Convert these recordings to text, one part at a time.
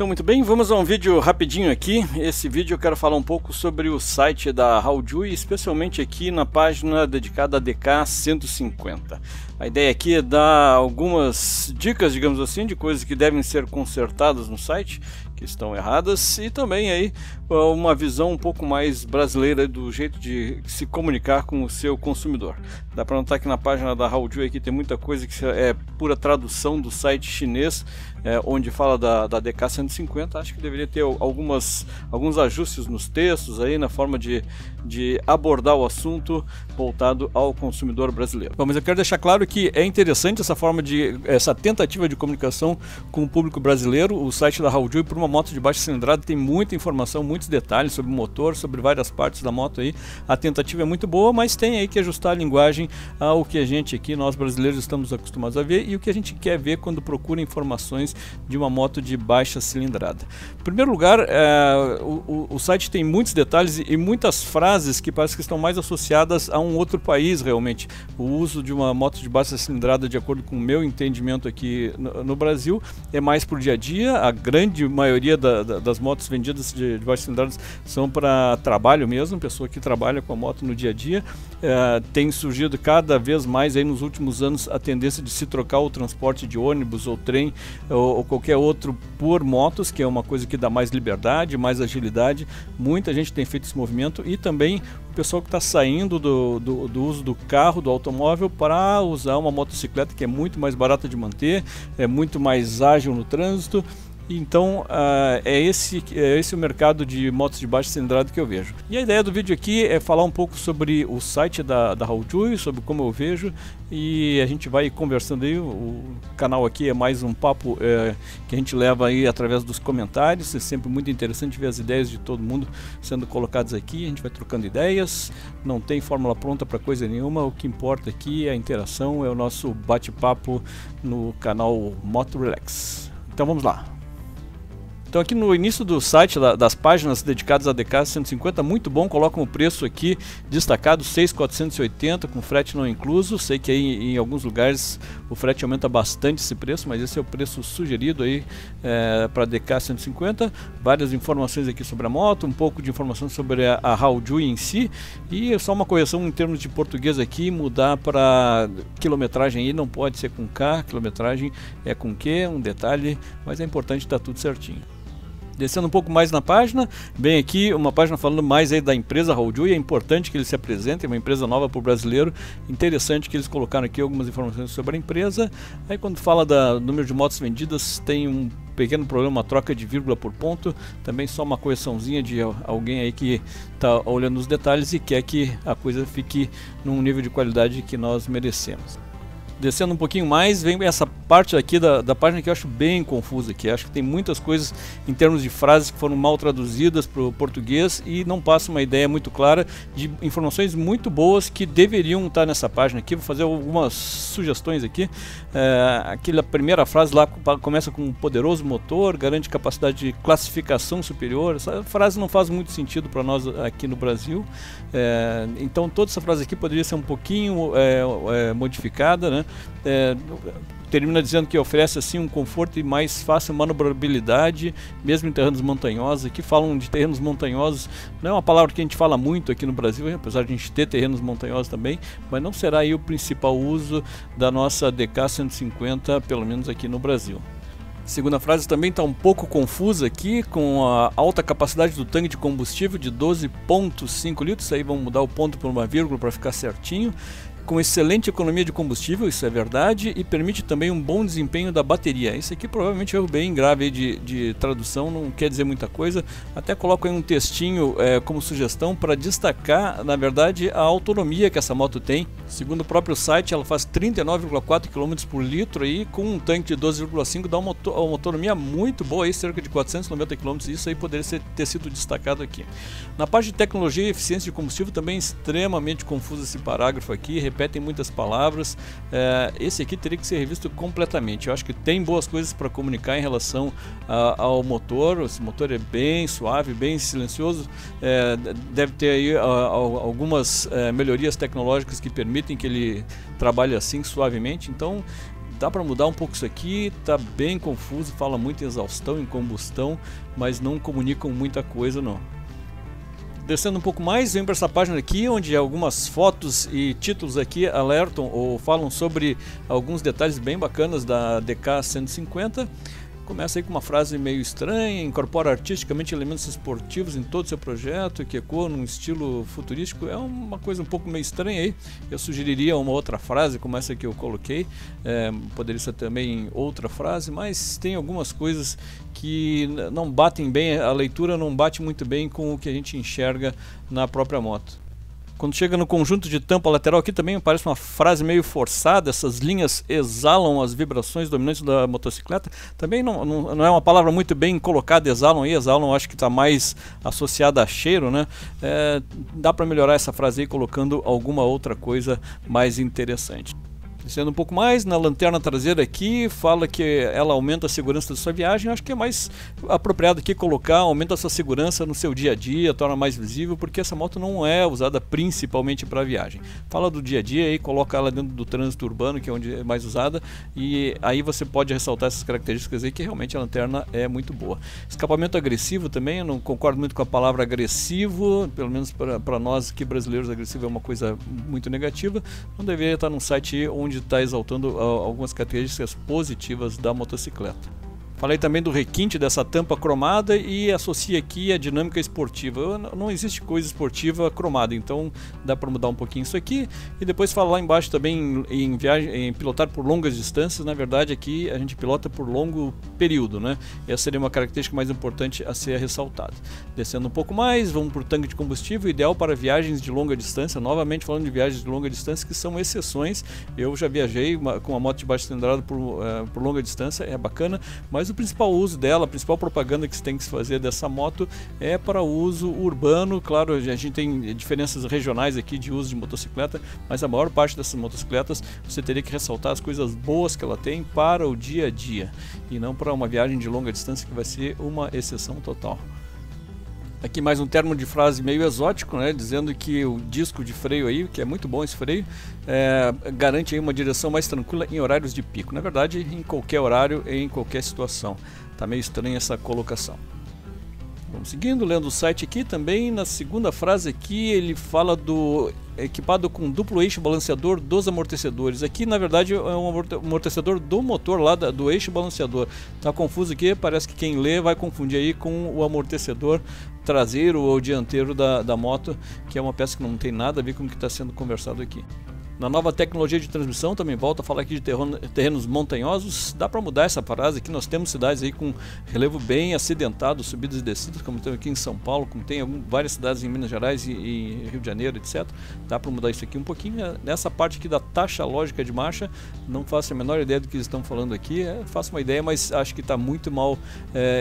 Então, muito bem, vamos a um vídeo rapidinho aqui. Esse vídeo eu quero falar um pouco sobre o site da Haojui, especialmente aqui na página dedicada a DK150. A ideia aqui é dar algumas dicas, digamos assim, de coisas que devem ser consertadas no site, que estão erradas, e também aí uma visão um pouco mais brasileira do jeito de se comunicar com o seu consumidor. Dá para notar que na página da Haojui aqui tem muita coisa que é pura tradução do site chinês, onde fala da DK150. Acho que deveria ter alguns ajustes nos textos aí, na forma de abordar o assunto voltado ao consumidor brasileiro. Bom, mas eu quero deixar claro que é interessante essa tentativa de comunicação com o público brasileiro. O site da Haojui, por uma moto de baixa cilindrada, tem muita informação, muitos detalhes sobre o motor, sobre várias partes da moto aí. A tentativa é muito boa, mas tem aí que ajustar a linguagem ao que a gente aqui, nós brasileiros, estamos acostumados a ver e o que a gente quer ver quando procura informações de uma moto de baixa cilindrada. Em primeiro lugar, o site tem muitos detalhes e muitas frases que parece que estão mais associadas a um outro país realmente. O uso de uma moto de baixa cilindrada, de acordo com o meu entendimento aqui no Brasil, é mais por dia a dia. A grande maioria das motos vendidas de baixa cilindrada são para trabalho mesmo, pessoa que trabalha com a moto no dia a dia. Tem surgido cada vez mais aí nos últimos anos a tendência de se trocar o transporte de ônibus ou trem ou qualquer outro por motos, que é uma coisa que dá mais liberdade, mais agilidade. Muita gente tem feito esse movimento, e também o pessoal que está saindo do uso do carro, do automóvel, para usar uma motocicleta, que é muito mais barata de manter, é muito mais ágil no trânsito. Então é esse o mercado de motos de baixa cilindrada que eu vejo. E a ideia do vídeo aqui é falar um pouco sobre o site da Haojui, sobre como eu vejo, e a gente vai conversando aí. O canal aqui é mais um papo que a gente leva aí através dos comentários. É sempre muito interessante ver as ideias de todo mundo sendo colocadas aqui. A gente vai trocando ideias, não tem fórmula pronta para coisa nenhuma. O que importa aqui é a interação, é o nosso bate-papo no canal Moto Relax. Então vamos lá. Então aqui no início do site, das páginas dedicadas a DK150, muito bom, colocam o preço aqui destacado, 6.480 com frete não incluso. Sei que aí em alguns lugares o frete aumenta bastante esse preço, mas esse é o preço sugerido aí para DK150. Várias informações aqui sobre a moto, um pouco de informação sobre a Haojui em si, e só uma correção em termos de português aqui, mudar para quilometragem aí, não pode ser com K, quilometragem é com Q, um detalhe, mas é importante estar tudo certinho. Descendo um pouco mais na página, bem aqui uma página falando mais aí da empresa Haojui. É importante que eles se apresentem, uma empresa nova para o brasileiro. Interessante que eles colocaram aqui algumas informações sobre a empresa. Aí quando fala do número de motos vendidas, tem um pequeno problema, uma troca de vírgula por ponto. Também só uma correçãozinha de alguém aí que está olhando os detalhes e quer que a coisa fique num nível de qualidade que nós merecemos. Descendo um pouquinho mais, vem essa parte aqui da página que eu acho bem confusa aqui. Acho que tem muitas coisas em termos de frases que foram mal traduzidas para o português e não passa uma ideia muito clara de informações muito boas que deveriam estar nessa página aqui. Vou fazer algumas sugestões aqui. Aquela primeira frase lá começa com um poderoso motor, garante capacidade de classificação superior. Essa frase não faz muito sentido para nós aqui no Brasil. Então toda essa frase aqui poderia ser um pouquinho modificada, né? Termina dizendo que oferece assim um conforto e mais fácil manobrabilidade, mesmo em terrenos montanhosos. Aqui falam de terrenos montanhosos, não é uma palavra que a gente fala muito aqui no Brasil, apesar de a gente ter terrenos montanhosos também, mas não será aí o principal uso da nossa DK150, pelo menos aqui no Brasil. Segunda frase também está um pouco confusa aqui, com a alta capacidade do tanque de combustível de 12,5 litros, aí vamos mudar o ponto por uma vírgula para ficar certinho. Com excelente economia de combustível, isso é verdade, e permite também um bom desempenho da bateria. Isso aqui provavelmente é um erro bem grave aí de tradução, não quer dizer muita coisa. Até coloco aí um textinho como sugestão para destacar, na verdade, a autonomia que essa moto tem. Segundo o próprio site, ela faz 39,4 km por litro aí, com um tanque de 12,5, dá uma autonomia muito boa, aí, cerca de 490 km. Isso aí poderia ter sido destacado aqui. Na parte de tecnologia e eficiência de combustível, também é extremamente confuso esse parágrafo aqui, repetem muitas palavras. Esse aqui teria que ser revisto completamente. Eu acho que tem boas coisas para comunicar em relação ao motor. Esse motor é bem suave, bem silencioso, deve ter aí algumas melhorias tecnológicas que permitem que ele trabalhe assim suavemente. Então dá para mudar um pouco isso aqui, tá bem confuso, fala muito em exaustão, em combustão, mas não comunicam muita coisa não. Descendo um pouco mais, vem para essa página aqui, onde algumas fotos e títulos aqui alertam ou falam sobre alguns detalhes bem bacanas da DK150. Começa aí com uma frase meio estranha: incorpora artisticamente elementos esportivos em todo o seu projeto, que ecoa num estilo futurístico. É uma coisa um pouco meio estranha aí. Eu sugeriria uma outra frase como essa que eu coloquei, poderia ser também outra frase, mas tem algumas coisas que não batem bem, a leitura não bate muito bem com o que a gente enxerga na própria moto. Quando chega no conjunto de tampa lateral aqui também parece uma frase meio forçada, essas linhas exalam as vibrações dominantes da motocicleta. Também não é uma palavra muito bem colocada, exalam aí, exalam acho que está mais associada a cheiro, né? Dá para melhorar essa frase aí colocando alguma outra coisa mais interessante. Descendo um pouco mais, na lanterna traseira aqui, fala que ela aumenta a segurança da sua viagem. Acho que é mais apropriado aqui colocar, aumenta a sua segurança no seu dia a dia, torna mais visível, porque essa moto não é usada principalmente para viagem. Fala do dia a dia e coloca ela dentro do trânsito urbano, que é onde é mais usada, e aí você pode ressaltar essas características aí, que realmente a lanterna é muito boa. Escapamento agressivo também, eu não concordo muito com a palavra agressivo, pelo menos para nós aqui brasileiros, agressivo é uma coisa muito negativa. Não deveria estar num site onde está exaltando algumas características positivas da motocicleta. Falei também do requinte dessa tampa cromada e associa aqui a dinâmica esportiva. Não existe coisa esportiva cromada, então dá para mudar um pouquinho isso aqui. E depois fala lá embaixo também em pilotar por longas distâncias. Na verdade aqui a gente pilota por longo período, né? Essa seria uma característica mais importante a ser ressaltada. Descendo um pouco mais, vamos para o tanque de combustível, ideal para viagens de longa distância. Novamente falando de viagens de longa distância, que são exceções. Eu já viajei com uma moto de baixa cilindrada por longa distância, é bacana, mas o principal uso dela, a principal propaganda que se tem que se fazer dessa moto é para uso urbano. Claro, a gente tem diferenças regionais aqui de uso de motocicleta, mas a maior parte dessas motocicletas você teria que ressaltar as coisas boas que ela tem para o dia a dia e não para uma viagem de longa distância, que vai ser uma exceção total. Aqui mais um termo de frase meio exótico, né, dizendo que o disco de freio aí, que é muito bom esse freio, garante aí uma direção mais tranquila em horários de pico. Na verdade, em qualquer horário e em qualquer situação. Tá meio estranha essa colocação. Vamos seguindo, lendo o site aqui também. Na segunda frase aqui ele fala do equipado com duplo eixo balanceador dos amortecedores. Aqui na verdade é um amortecedor do motor lá do eixo balanceador. Tá confuso aqui, parece que quem lê vai confundir aí com o amortecedor traseiro ou dianteiro da moto, que é uma peça que não tem nada a ver com o que está sendo conversado aqui. Na nova tecnologia de transmissão, também volta a falar aqui de terrenos montanhosos. Dá para mudar essa frase aqui. Nós temos cidades aí com relevo bem acidentado, subidas e descidas, como tem aqui em São Paulo, como tem várias cidades em Minas Gerais e Rio de Janeiro, etc. Dá para mudar isso aqui um pouquinho. Nessa parte aqui da taxa lógica de marcha, não faço a menor ideia do que eles estão falando aqui. Faço uma ideia, mas acho que está muito mal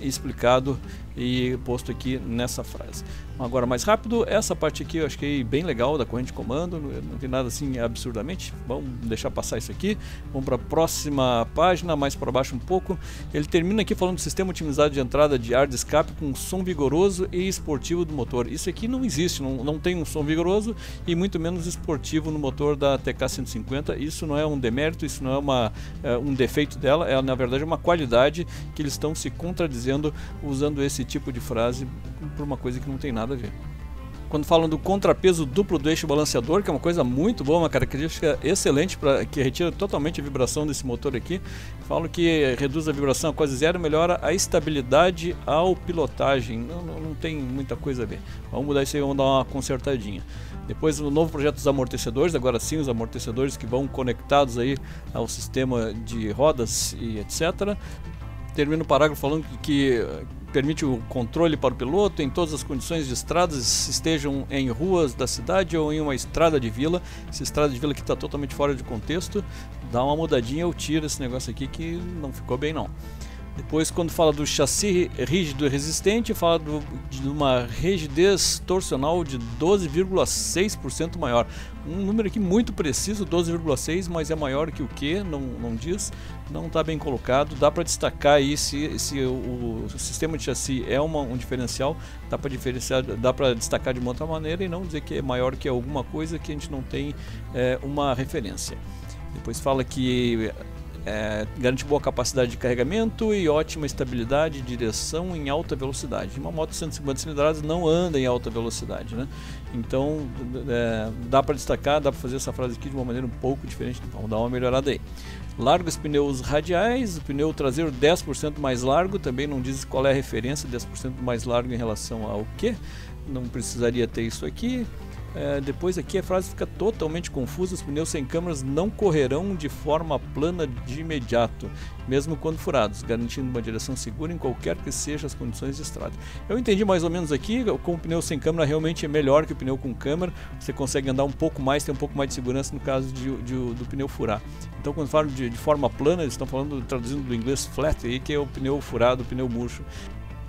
explicado e posto aqui nessa frase. Agora mais rápido, essa parte aqui eu achei bem legal, da corrente de comando, não tem nada assim absurdamente. Vamos deixar passar isso aqui. Vamos para a próxima página, mais para baixo um pouco. Ele termina aqui falando do sistema otimizado de entrada de ar de escape com som vigoroso e esportivo do motor. Isso aqui não existe, não tem um som vigoroso e muito menos esportivo no motor da TK150. Isso não é um demérito, isso não é um defeito dela, é na verdade uma qualidade que eles estão se contradizendo usando esse tipo de frase por uma coisa que não tem nada a ver. Quando falam do contrapeso duplo do eixo balanceador, que é uma coisa muito boa, uma característica excelente, que retira totalmente a vibração desse motor aqui, falam que reduz a vibração a quase zero, melhora a estabilidade ao pilotagem. Não tem muita coisa a ver. Vamos mudar isso aí, vamos dar uma consertadinha. Depois o novo projeto dos amortecedores, agora sim os amortecedores que vão conectados aí ao sistema de rodas e etc. Termina o parágrafo falando que permite o controle para o piloto em todas as condições de estradas, estejam em ruas da cidade ou em uma estrada de vila. Essa estrada de vila que está totalmente fora de contexto, dá uma mudadinha ou tira esse negócio aqui que não ficou bem não. Depois, quando fala do chassi rígido e resistente, fala de uma rigidez torsional de 12,6% maior. Um número aqui muito preciso, 12,6%, mas é maior que o que? Não diz, não está bem colocado. Dá para destacar aí se o sistema de chassi é um diferencial, dá para destacar de uma outra maneira e não dizer que é maior que alguma coisa que a gente não tem uma referência. Depois fala que garante boa capacidade de carregamento e ótima estabilidade de direção em alta velocidade. Uma moto de 150 cilindradas não anda em alta velocidade, né? Então dá para destacar, dá para fazer essa frase aqui de uma maneira um pouco diferente. Vamos dar uma melhorada aí. Largos pneus radiais, o pneu traseiro 10% mais largo, também não diz qual é a referência, 10% mais largo em relação ao que, não precisaria ter isso aqui. Depois aqui a frase fica totalmente confusa, os pneus sem câmaras não correrão de forma plana de imediato, mesmo quando furados, garantindo uma direção segura em qualquer que sejam as condições de estrada. Eu entendi mais ou menos aqui, com o pneu sem câmera realmente é melhor que o pneu com câmera, você consegue andar um pouco mais, ter um pouco mais de segurança no caso do pneu furar. Então quando falam de forma plana, eles estão falando, traduzindo do inglês flat, aí, que é o pneu furado, o pneu murcho.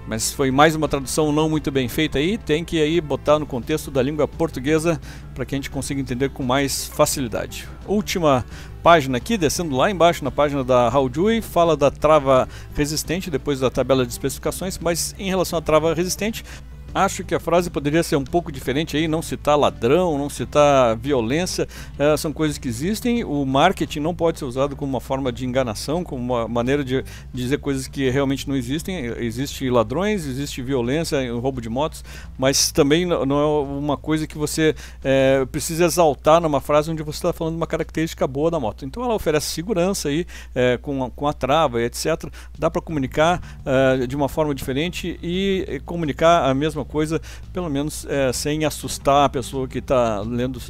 Mas foi mais uma tradução não muito bem feita aí, tem que aí botar no contexto da língua portuguesa para que a gente consiga entender com mais facilidade. Última página aqui, descendo lá embaixo na página da Haojue, fala da trava resistente, depois da tabela de especificações, mas em relação à trava resistente, acho que a frase poderia ser um pouco diferente aí, não citar ladrão, não citar violência, são coisas que existem. O marketing não pode ser usado como uma forma de enganação, como uma maneira de dizer coisas que realmente não existem. Existem ladrões, existe violência, roubo de motos, mas também não é uma coisa que você precisa exaltar numa frase onde você está falando de uma característica boa da moto. Então ela oferece segurança aí, com a trava, etc. Dá para comunicar de uma forma diferente e comunicar a mesma coisa, pelo menos sem assustar a pessoa que está lendo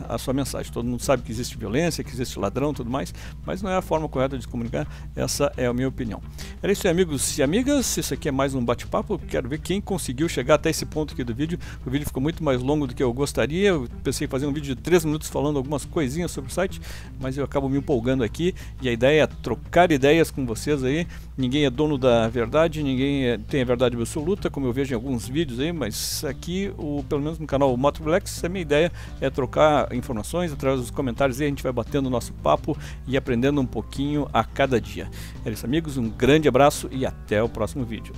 a sua mensagem. Todo mundo sabe que existe violência, que existe ladrão e tudo mais, mas não é a forma correta de se comunicar. Essa é a minha opinião. Era isso aí, amigos e amigas, isso aqui é mais um bate-papo. Quero ver quem conseguiu chegar até esse ponto aqui do vídeo. O vídeo ficou muito mais longo do que eu gostaria. Eu pensei em fazer um vídeo de 3 minutos falando algumas coisinhas sobre o site, mas eu acabo me empolgando aqui, e a ideia é trocar ideias com vocês aí. Ninguém é dono da verdade, ninguém tem a verdade absoluta, como eu vejo em alguns vídeos aí, mas aqui, pelo menos no canal Moto Relax, a minha ideia é trocar informações através dos comentários, e a gente vai batendo o nosso papo e aprendendo um pouquinho a cada dia. É isso, amigos, um grande abraço e até o próximo vídeo.